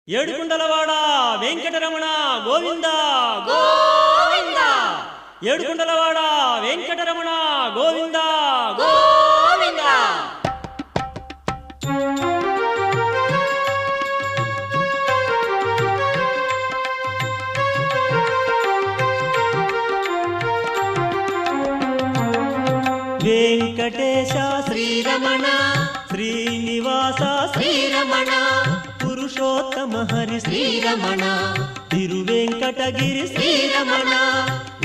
ఏడుకుండలవాడ వెంకటరమణ గోవింద గోవింద. ఏడుకుండలవాడ వెంకటరమణ గోవింద గోవింద. వెంకటేశ శ్రీరమణ శ్రీనివాస శ్రీరమణ పురుషోత్తమ హరి శ్రీరమణ తిరువెంకటగిరి శ్రీరమణ.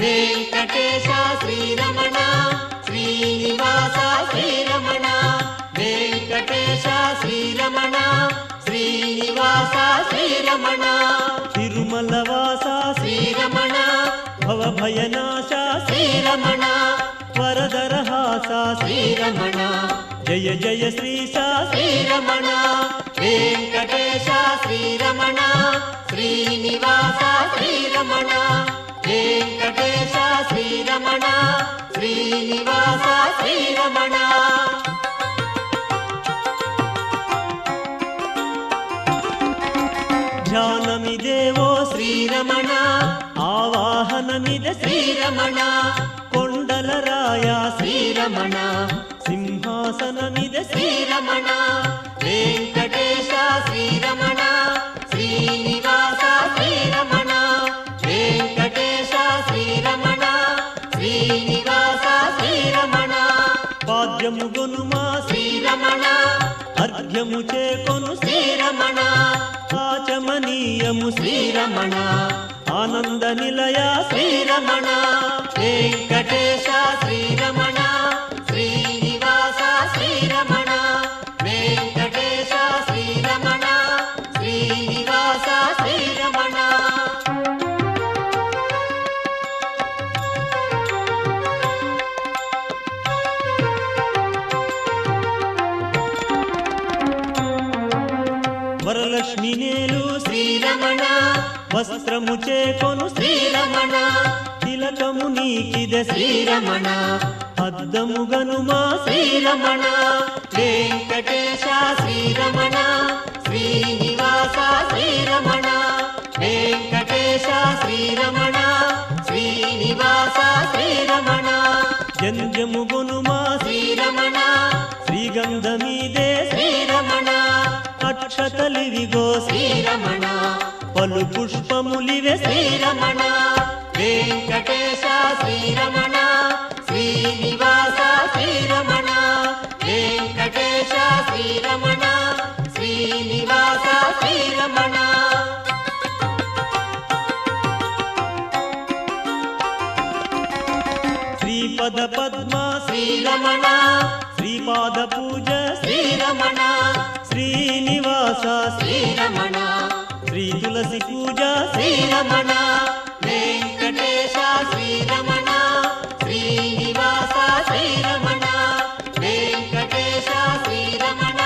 వెంకటేశ శ్రీరమణ శ్రీనివాస శ్రీరమణ వెంకటేశ శ్రీరమణ శ్రీనివాస శ్రీరమణ తిరుమలవాస శ్రీరమణ భవభయనాశ శ్రీరమణ వరదరహాస శ్రీరమణ జయ జయ శ్రీశ శ్రీరమణ. వెంకటేశ శ్రీరమణ శ్రీనివాస శ్రీరమణ వెంకటేశ శ్రీరమణ శ్రీనివాస శ్రీరమణ. ధ్యానమిదేవో శ్రీరమణ ఆవాహనమిదే శ్రీరమణ కొండలరాయ శ్రీరమణ సింహాసనమిదే శ్రీరమణ. వెంకటేశ శ్రీరమణ శ్రీనివాస శ్రీరమణ వెంకటేశ శ్రీరమణ శ్రీనివాస శ్రీరమణ పాద్యము గొనుమా శ్రీరమణ అర్ఘ్యము చేకొను శ్రీరమణ ఆచమనీయము శ్రీరమణ ఆనంద నిలయ శ్రీరమణ. వెంకటేశ శ్రీరమణ శ్రీనివాస శ్రీరమణ వెంకటేశ శ్రీరమణ శ్రీనివాస శ్రీరమణ. వరలక్ష్మి నేలు శ్రీరమణ వస్త్రము చేకొను శ్రీరమణ తిలకము నీకిద శ్రీరమణ అద్దము గనుమా శ్రీరమణ. వెంకటేశ శ్రీరమణ శ్రీనివాస శ్రీరమణ వెంకటేశ శ్రీరమణ శ్రీనివాస శ్రీరమణ జంజము గొనుమా శ్రీరమణ శ్రీగంధమీదే శ్రీరమణ అక్షతలివిగో శ్రీరమణ పలు పుష్పములివే శ్రీరమణ. వెంకటేశ శ్రీరమణ శ్రీనివాస శ్రీరమణ వెంకటేశ శ్రీరమణ శ్రీనివాస శ్రీరమణ. శ్రీపద పద్మ శ్రీరమణ శ్రీపాద పూజ శ్రీరమణ శ్రీనివాస శ్రీరమణ శ్రీ తులసి పూజ శ్రీరమణ. వెంకటేశ శ్రీరమణ శ్రీనివాస శ్రీరమణ వెంకటేశ శ్రీరమణ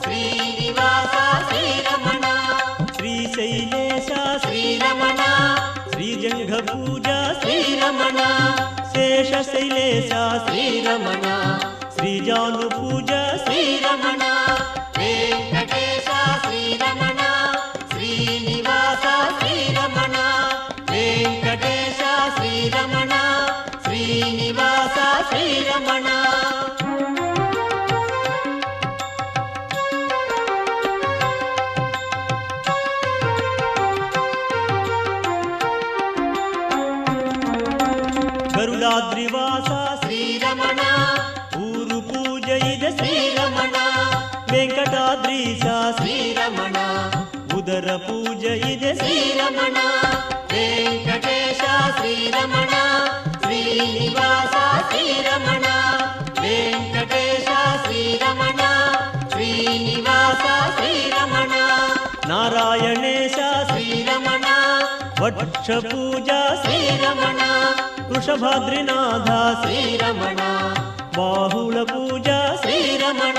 శ్రీనివాస శ్రీరమణ శ్రీశైలేశ శ్రీరమణ శ్రీజంఘ పూజ శ్రీరమణ శేషశైలేశ శ్రీరమణ శ్రీజాను పూజ శ్రీరమణ. వెంకటేశ శ్రీరమణ శ్రీనివాస శ్రీరమణ వెంకటేశ శ్రీరమణ శ్రీనివాస శ్రీరమణ. గరుడాద్రివాస శ్రీరమణ ఊరు పూజ ఇద శ్రీరమణ వెంకటాద్రీశ శ్రీరమణ ఉదర పూజ ఇదే శ్రీరమణ. వెంకటేశ శ్రీరమణ శ్రీనివాస శ్రీరమణ వెంకటేశ శ్రీరమణ శ్రీనివాస శ్రీరమణ నారాయణేశ శ్రీరమణ వక్ష పూజ శ్రీరమణ వృషభాద్రినాథ శ్రీరమణ బాహుళ పూజ శ్రీరమణ.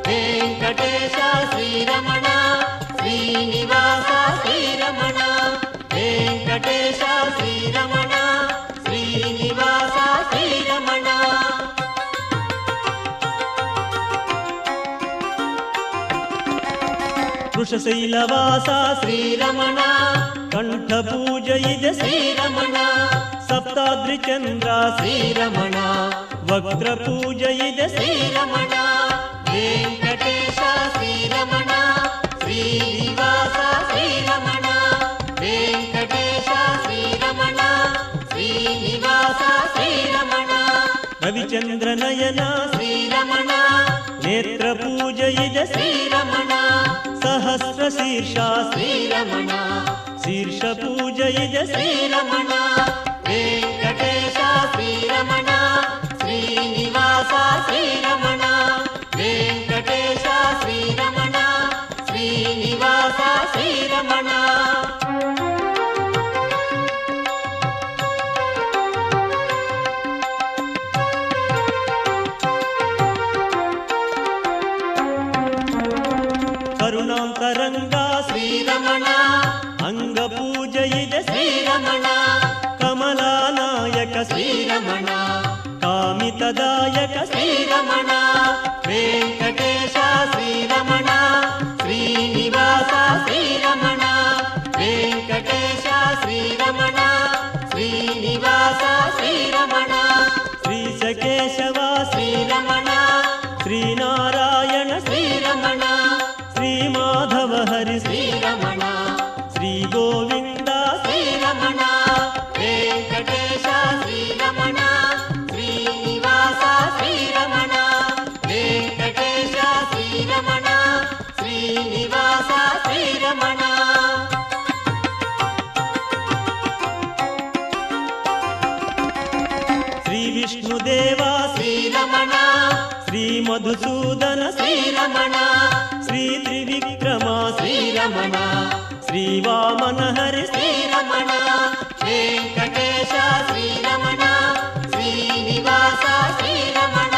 వెంకటేశ శ్రీరమణ శ్రీనివాస శ్రీరమణ వెంకటేశ శ్రీరమణ శ్రీనివాస శ్రీరమణ. ವೃಷಶೈಲವಾಸ ಶ್ರೀರಮಣ ಕಂಠ ಪೂಜೆಯಿದೆ ಶ್ರೀರಮಣ ಸಪ್ತಾದ್ರಿ ಚಂದ್ರ ಶ್ರೀರಮಣ ವಕ್ರ ಪೂಜೆಯಿದೆ ಶ್ರೀರಮಣ ವೆಂಕಟೇಶ ಶ್ರೀರಮಣ ಶ್ರೀನಿವಾಸ ಶ್ರೀರಮಣ ವೆಂಕಟೇಶ ಶ್ರೀರಮಣ ಶ್ರೀನಿವಾಸ ಶ್ರೀರಮಣ ರವಿಚಂದ್ರ ನಯನ ಶ್ರೀರಮಣ ನೇತ್ರ ಪೂಜೆಯಿದೆ ಶ್ರೀರಮಣ ಸಹಸ್ರ ಶೀರ್ಷ ಶ್ರೀರಮಣ ಶೀರ್ಷ ಪೂಜೆಯಿದೆ ಶ್ರೀರಮಣ ವೆಂಕಟೇಶ ಶ್ರೀರಮಣ ಶ್ರೀನಿವಾಸ ಶ್ರೀರಮಣ ವೆಂಕಟೇಶ ಶ್ರೀರಮಣ ಶ್ರೀನಿವಾಸ ಶ್ರೀರಮಣ ಕರುಣಾಂತರಂಗ ಶ್ರೀರಮಣ ಅಂಗ ಪೂಜೆಯಿದೆ ಶ್ರೀರಮಣ ಕಮಲಾನಾಯಕ ಶ್ರೀರಮಣ ಕಾಮಿತದಾಯಕ ಶ್ರೀರಮಣ ವೆಂಕಟೇಶ ಶ್ರೀರಮಣ ಶ್ರೀನಿವಾಸ ಶ್ರೀರಮಣ ವೆಂಕಟೇಶ ಶ್ರೀರಮಣ ಶ್ರೀನಿವಾಸ ಶ್ರೀರಮಣ ಶ್ರೀಶಕೇಶವ ಶ್ರೀರಮಣ ಶ್ರೀನಾರಾಯಣ ಶ್ರೀರಮಣ ಶ್ರೀ ಮಾಧವ ಹರಿ ಶ್ರೀರಮಣ ಶ್ರೀ ಗೋವಿಂದ ಶ್ರೀರಮಣ ವೆಂಕಟೇಶ ಶ್ರೀರಮಣ ಶ್ರೀನಿವಾಸ ಶ್ರೀರಮಣ ವೆಂಕಟೇಶ ಶ್ರೀರಮಣ ಶ್ರೀನಿವಾಸ ಶ್ರೀರಮಣ ಶ್ರೀ ವಿಷ್ಣುದೇವ ಶ್ರೀರಮಣ ಶ್ರೀ ಮಧುಸೂದನ ಶ್ರೀರಮಣ ಶ್ರೀ ತ್ರಿವಿಕ್ರಮ ಶ್ರೀರಮಣ ಶ್ರೀ ವಾಮನ ಹರಿ ಶ್ರೀರಮಣ ವೆಂಕಟೇಶ ಶ್ರೀರಮಣ ಶ್ರೀನಿವಾಸ ಶ್ರೀರಮಣ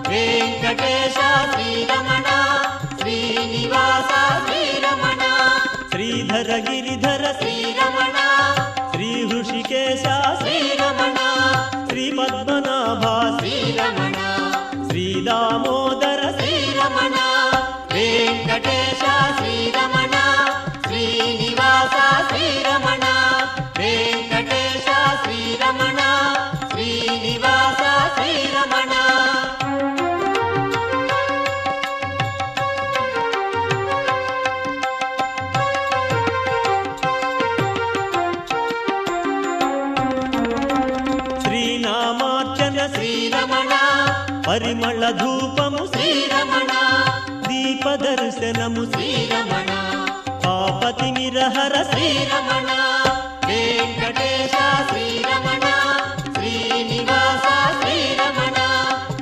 ವೆಂಕಟೇಶ ಶ್ರೀರಮಣ ಶ್ರೀನಿವಾಸ ಶ್ರೀರಮಣ ಶ್ರೀಧರ ಗಿರಿಧರ ಶ್ರೀರಮಣ ಶ್ರೀ ಹೃಷಿಕೇಶ ಶ್ರೀರಮಣ ಶ್ರೀ ಪದ್ಮನಾಭ ಶ್ರೀರಮಣ ಶ್ರೀ ದಾಮೋದರ ಶ್ರೀರಮಣ ವೆಂಕಟೇಶ ಶ್ರೀರಮಣ ಶ್ರೀನಿವಾಸ ಶ್ರೀರಮಣ ವೆಂಕಟೇಶ ಶ್ರೀರಮಣ ಶ್ರೀನಿವಾಸ ಶ್ರೀರಮಣ శ్రీనామార్చన శ్రీరమణ పరిమళ ధూపము శ్రీరమణ దీపదర్శనము శ్రీరమణ పాపతిమిరహర శ్రీరమణ వెంకటేశ శ్రీరమణ శ్రీనివాస శ్రీరమణ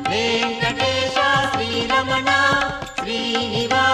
వెంకటేశ శ్రీరమణ శ్రీనివాస